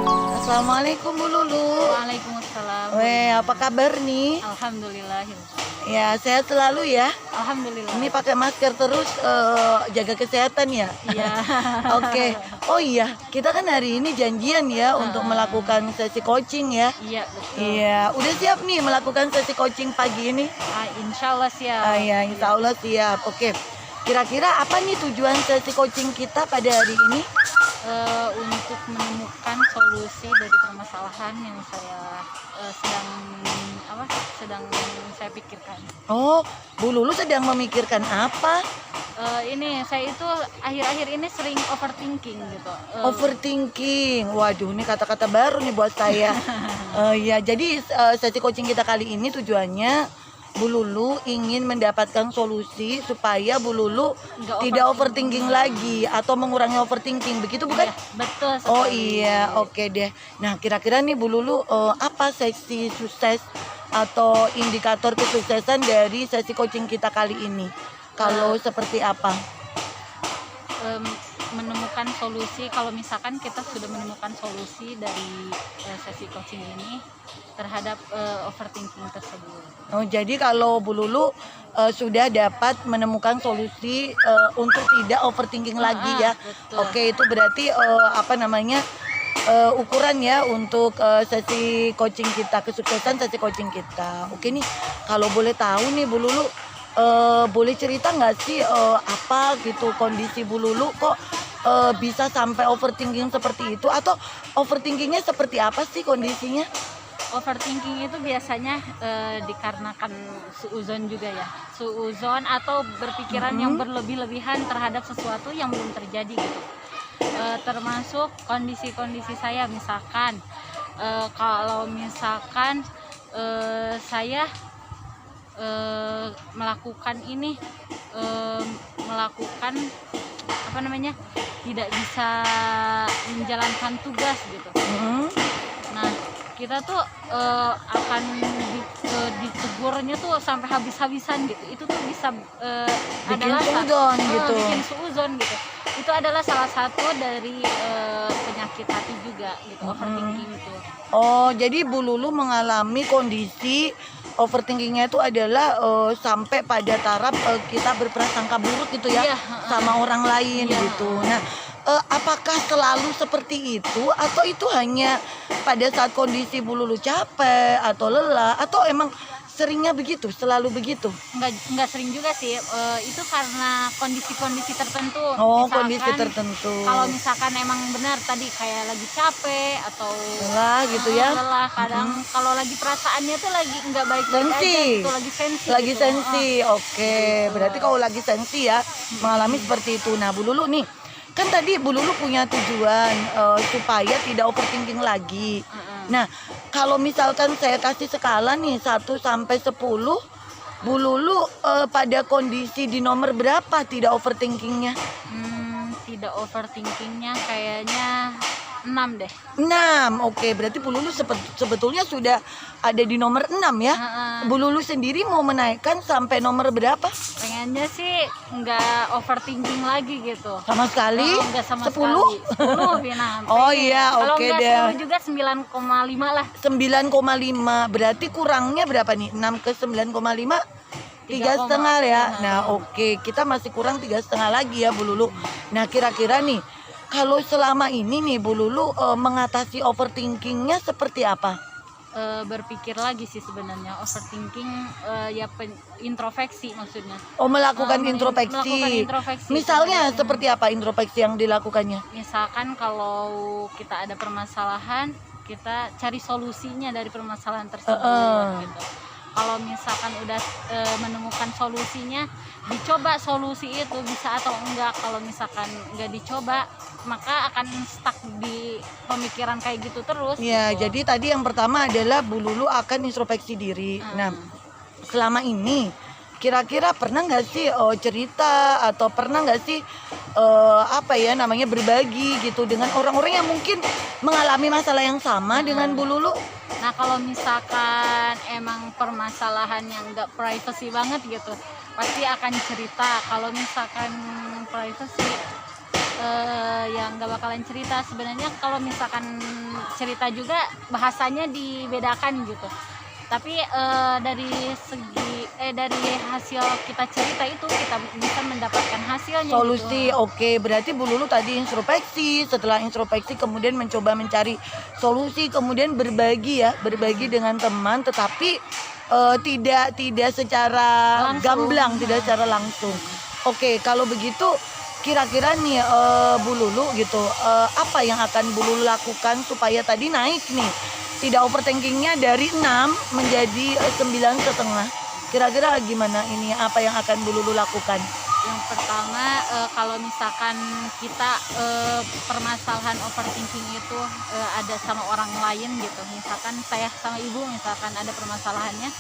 Assalamualaikum Bu Lulu. Waalaikumsalam. Weh, apa kabar nih? Alhamdulillah. Ya, sehat selalu ya. Alhamdulillah. Ini pakai masker terus, jaga kesehatan ya. Iya. Oke. Oh iya, kita kan hari ini janjian ya untuk melakukan sesi coaching ya. Iya, betul. Iya, udah siap nih melakukan sesi coaching pagi ini? Insya Allah siap. Ya, insya Allah siap. Oke. Kira-kira apa nih tujuan sesi coaching kita pada hari ini? Untuk menemukan solusi dari permasalahan yang saya sedang saya pikirkan. Oh, Bu Lulu sedang memikirkan apa? Ini saya itu akhir-akhir ini sering overthinking gitu. Overthinking, waduh ini kata-kata baru nih buat saya. Ya, jadi sesi coaching kita kali ini tujuannya Bu Lulu ingin mendapatkan solusi supaya Bu Lulu tidak overthinking lagi atau mengurangi overthinking, begitu bukan? Iya, betul sekali. Oh iya, oke deh. Nah, kira-kira nih Bu Lulu apa sesi sukses atau indikator kesuksesan dari sesi coaching kita kali ini? Kalau seperti apa? Menemukan solusi, kalau misalkan kita sudah menemukan solusi dari sesi coaching ini terhadap overthinking tersebut. Oh, jadi kalau Bu Lulu sudah dapat menemukan solusi untuk tidak overthinking lagi ya. Betul. Oke, itu berarti ukuran ya untuk sesi coaching kita, kesuksesan sesi coaching kita. Oke nih, kalau boleh tahu nih Bu Lulu, boleh cerita nggak sih apa gitu kondisi Bu Lulu kok bisa sampai overthinking seperti itu, atau overthinkingnya seperti apa sih kondisinya? Overthinking itu biasanya dikarenakan suuzon juga ya, suuzon atau berpikiran yang berlebih-lebihan terhadap sesuatu yang belum terjadi gitu. Termasuk kondisi-kondisi saya, misalkan kalau misalkan saya melakukan tidak bisa menjalankan tugas gitu. Nah, kita tuh akan ditegurnya tuh sampai habis-habisan gitu. Itu tuh bisa Bikin suuzon gitu. Bikin suuzon gitu. Itu adalah salah satu dari penyakit hati juga gitu, overthinking itu. Oh, jadi Bu Lulu mengalami kondisi overthinkingnya itu adalah sampai pada taraf kita berprasangka buruk gitu ya, sama orang lain gitu. Nah, apakah selalu seperti itu atau itu hanya pada saat kondisi Bu Lulu capek atau lelah, atau emang seringnya begitu, selalu begitu? Enggak sering juga sih, itu karena kondisi-kondisi tertentu. Oh, misalkan, kondisi tertentu. Kalau misalkan emang benar tadi kayak lagi capek atau lelah gitu ya. Lelah, kadang kalau lagi perasaannya tuh lagi enggak baik-baik aja gitu, lagi sensi. Lagi gitu. sensi. Oke, berarti kalau lagi sensi ya mengalami seperti itu. Nah, Bu Lulu nih, kan tadi Bu Lulu punya tujuan supaya tidak overthinking lagi. Nah, kalau misalkan saya kasih skala nih 1 sampai 10, Bu Lulu pada kondisi di nomor berapa tidak overthinkingnya? Tidak overthinkingnya kayaknya 6 deh. 6, oke. Berarti Bu Lulu sebetulnya sudah ada di nomor 6 ya. Bu Lulu sendiri mau menaikkan sampai nomor berapa? Pengennya sih nggak overthinking lagi gitu. Sama sekali? Nggak sama 10? sekali. 10 nah. Oh iya, oke deh. Kalau nggak 10 juga 9,5 lah. 9,5. Berarti kurangnya berapa nih? 6 ke 9,5? 3,5 ya. Nah, oke. Kita masih kurang 3,5 lagi ya Bu Lulu. Nah, kira-kira nih, kalau selama ini nih Bu Lulu mengatasi overthinkingnya seperti apa? Berpikir lagi sih sebenarnya. Overthinking introspeksi maksudnya. Oh, melakukan introspeksi. Melakukan introspeksi. Misalnya seperti apa introspeksi yang dilakukannya? Misalkan kalau kita ada permasalahan, kita cari solusinya dari permasalahan tersebut gitu. Kalau misalkan udah menemukan solusinya, dicoba solusi itu bisa atau enggak. Kalau misalkan enggak dicoba, maka akan stuck di pemikiran kayak gitu terus. Ya, gitu. jadi tadi yang pertama adalah Bu Lulu akan introspeksi diri. Nah, selama ini kira-kira pernah nggak sih cerita atau pernah nggak sih berbagi gitu dengan orang-orang yang mungkin mengalami masalah yang sama dengan Bu Lulu? Nah, kalau misalkan emang permasalahan yang nggak privacy banget gitu, pasti akan cerita. Kalau misalkan privacy yang nggak bakalan cerita. Sebenarnya kalau misalkan cerita juga bahasanya dibedakan gitu, tapi dari hasil kita cerita itu kita bisa mendapatkan hasilnya Solusi. gitu. Oke, berarti Bu Lulu tadi introspeksi, setelah introspeksi kemudian mencoba mencari solusi, kemudian berbagi dengan teman, tetapi tidak secara Langsung. gamblang, tidak secara langsung. Oke, kalau begitu kira-kira nih Bu Lulu gitu, apa yang akan Bu Lulu lakukan supaya tadi naik nih, tidak overthinkingnya dari 6 menjadi 9,5. Kira-kira gimana ini, apa yang akan Bu Lulu lakukan? Yang pertama, kalau misalkan kita permasalahan overthinking itu ada sama orang lain gitu, misalkan saya sama ibu misalkan ada permasalahannya,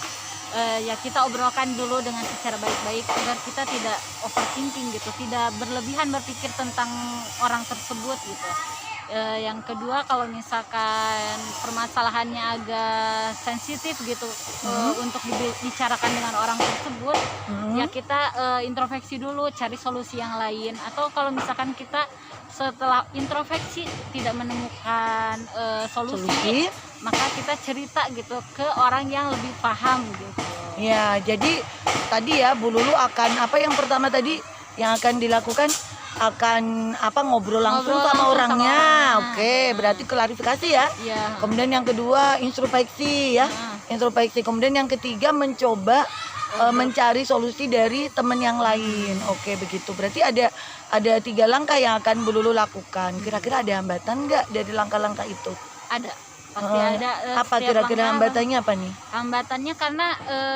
ya kita obrolkan dulu dengan secara baik-baik agar kita tidak overthinking gitu, tidak berlebihan berpikir tentang orang tersebut gitu. Yang kedua, kalau misalkan permasalahannya agak sensitif gitu untuk dibicarakan dengan orang tersebut, ya kita introspeksi dulu, cari solusi yang lain. Atau kalau misalkan kita setelah introspeksi tidak menemukan solusi, maka kita cerita gitu ke orang yang lebih paham gitu. Ya, jadi tadi ya Bu Lulu akan apa yang pertama tadi yang akan dilakukan, akan ngobrol langsung sama orangnya. Oke, berarti klarifikasi ya. Iya. Kemudian yang kedua introspeksi ya. Introspeksi. Kemudian yang ketiga mencoba mencari solusi dari teman yang lain. Oke, begitu. Berarti ada 3 langkah yang akan Bu Lulu lakukan. Kira-kira ada hambatan nggak dari langkah-langkah itu? Ada. Pasti ada. Apa Setiap kira-kira langkah hambatannya apa nih? Hambatannya karena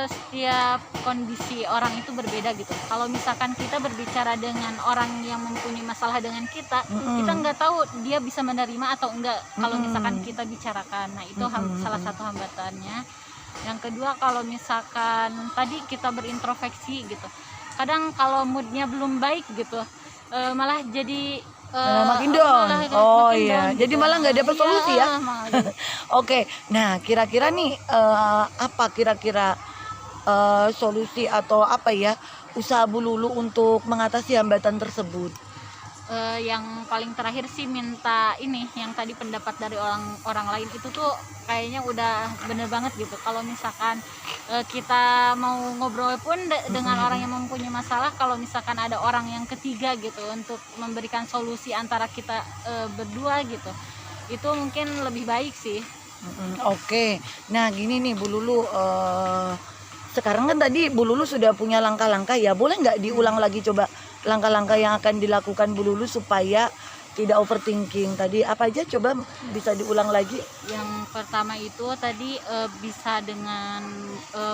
setiap kondisi orang itu berbeda gitu. Kalau misalkan kita berbicara dengan orang yang mempunyai masalah dengan kita, kita nggak tahu dia bisa menerima atau enggak kalau misalkan kita bicarakan. Nah, itu salah satu hambatannya. Yang kedua, kalau misalkan tadi kita berintrospeksi gitu, kadang kalau moodnya belum baik gitu, malah jadi makin down. Oh iya, jadi malah nggak dapat solusi ya. Oke, nah kira-kira nih apa kira-kira solusi atau apa ya usaha Bu Lulu untuk mengatasi hambatan tersebut? Yang paling terakhir sih minta ini, yang tadi pendapat dari orang lain itu tuh kayaknya udah bener banget gitu. Kalau misalkan kita mau ngobrol pun dengan orang yang mempunyai masalah, kalau misalkan ada orang yang ketiga gitu untuk memberikan solusi antara kita berdua gitu, itu mungkin lebih baik sih. Oke, nah gini nih Bu Lulu, sekarang kan tadi Bu Lulu sudah punya langkah-langkah ya, boleh nggak diulang lagi coba langkah-langkah yang akan dilakukan Bu Lulu supaya tidak overthinking? Tadi apa aja, coba bisa diulang lagi? Yang pertama itu tadi bisa dengan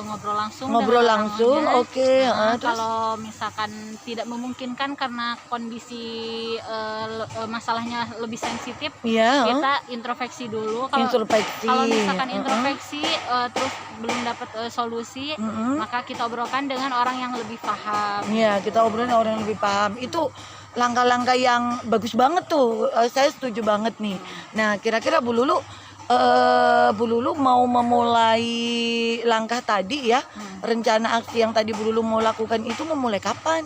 ngobrol langsung. Oke. Terus kalau misalkan tidak memungkinkan karena kondisi masalahnya lebih sensitif, kita introspeksi dulu. Kalau misalkan introspeksi terus belum dapat solusi, maka kita obrolkan dengan orang yang lebih paham. Iya, kita obrolin orang yang lebih paham. Itu langkah-langkah yang bagus banget tuh. Saya setuju banget nih. Nah, kira-kira Bu Lulu mau memulai langkah tadi ya, rencana aksi yang tadi Bu Lulu mau lakukan itu memulai kapan?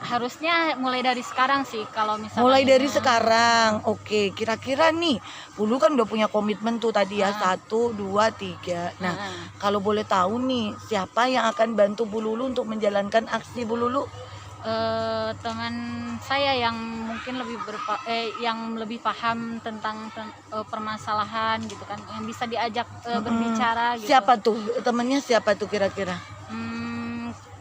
Harusnya mulai dari sekarang sih, kalau misalkan mulai dari sekarang. Oke, kira-kira nih Bu Lulu kan udah punya komitmen tuh tadi ya, 1, 2, 3. Nah, kalau boleh tahu nih, siapa yang akan bantu Bu Lulu untuk menjalankan aksi Bu Lulu? Teman saya yang mungkin yang lebih paham tentang permasalahan gitu kan, yang bisa diajak berbicara gitu. Siapa tuh temennya, siapa tuh kira-kira?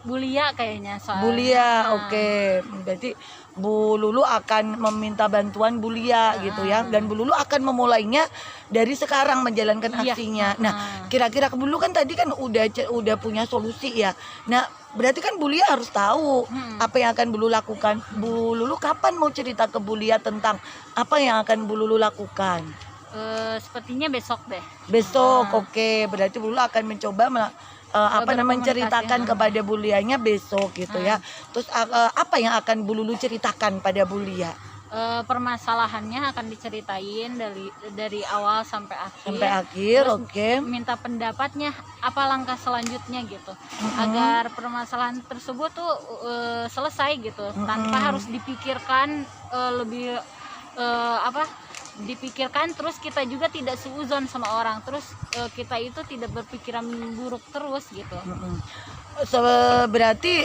Bu Lia kayaknya soalnya. Bu Lia, oke. Berarti Bu Lulu akan meminta bantuan Bu Lia gitu ya, dan Bu Lulu akan memulainya dari sekarang menjalankan aksinya. Nah, kira-kira Bu Lulu kan tadi kan udah punya solusi ya. Nah, berarti kan Bu Lia harus tahu apa yang akan Bu Lulu lakukan. Bu Lulu kapan mau cerita ke Bu Lia tentang apa yang akan Bu Lulu lakukan? Sepertinya besok deh. Besok, oke. Berarti Bu Lulu akan mencoba menceritakan kepada Bu Lianya besok gitu ya. Terus apa yang akan Bu Lulu ceritakan pada Bu Lia? permasalahannya akan diceritain dari awal sampai akhir. Terus Oke. minta pendapatnya apa langkah selanjutnya gitu, agar permasalahan tersebut tuh selesai gitu, tanpa harus dipikirkan lebih dipikirkan, terus kita juga tidak seuzon sama orang, terus kita itu tidak berpikiran buruk terus gitu. Berarti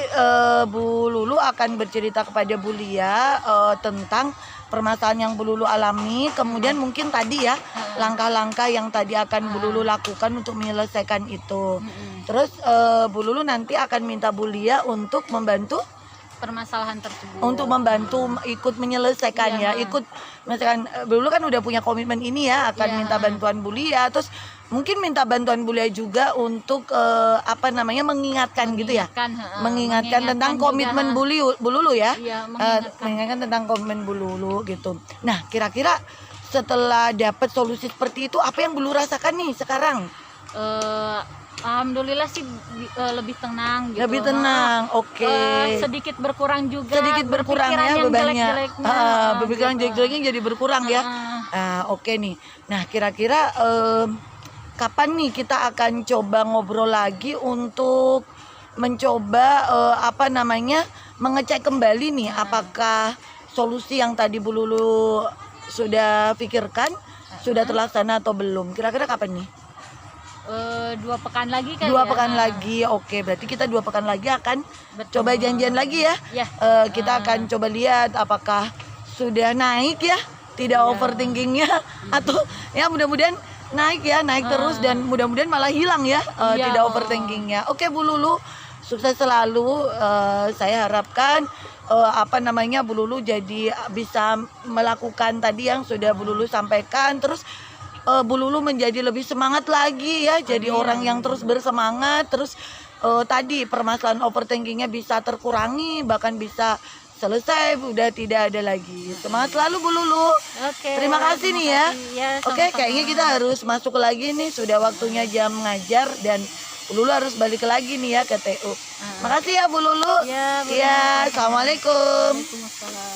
Bu Lulu akan bercerita kepada Bu Lia tentang permasalahan yang Bu Lulu alami, kemudian mungkin tadi ya langkah-langkah yang tadi akan Bu Lulu lakukan untuk menyelesaikan itu. Terus Bu Lulu nanti akan minta Bu Lia untuk membantu permasalahan tersebut, untuk membantu ikut menyelesaikan ya, ikut misalkan dulu kan udah punya komitmen ini ya, akan minta bantuan Bu Lia, terus mungkin minta bantuan Bu Lia juga untuk mengingatkan gitu ya, mengingatkan tentang komitmen Bu Lulu ya, mengingatkan tentang komitmen Bu Lulu gitu. Nah kira-kira setelah dapat solusi seperti itu, apa yang Bu Lulu rasakan nih sekarang? Alhamdulillah sih lebih tenang gitu. Lebih tenang, oke. Sedikit berkurang juga. Sedikit berkurang ya bebannya. Berpikiran gitu. jelek-jeleknya jadi berkurang ya. Oke nih. Nah kira-kira kapan nih kita akan coba ngobrol lagi untuk mencoba mengecek kembali nih apakah solusi yang tadi Bu Lulu sudah pikirkan sudah terlaksana atau belum? Kira-kira kapan nih? 2 pekan lagi kan? 2 pekan lagi, oke. Berarti kita 2 pekan lagi akan coba janjian lagi ya. Kita akan coba lihat apakah sudah naik ya, tidak overthinkingnya, atau ya mudah-mudahan naik terus dan mudah-mudahan malah hilang ya, tidak overthinkingnya. Oke Bu Lulu, sukses selalu. Saya harapkan Bu Lulu jadi bisa melakukan tadi yang sudah Bu Lulu sampaikan, terus Bu Lulu menjadi lebih semangat lagi ya, jadi orang yang terus bersemangat, terus tadi permasalahan overthinkingnya bisa terkurangi, bahkan bisa selesai, udah tidak ada lagi. Semangat selalu Bu Lulu. Terima kasih nih ya. Oke, kayaknya kita harus masuk lagi nih, sudah waktunya jam ngajar dan Bu Lulu harus balik lagi nih ya ke TU. Makasih ya Bu Lulu. Ya, Assalamualaikum. Waalaikumsalam.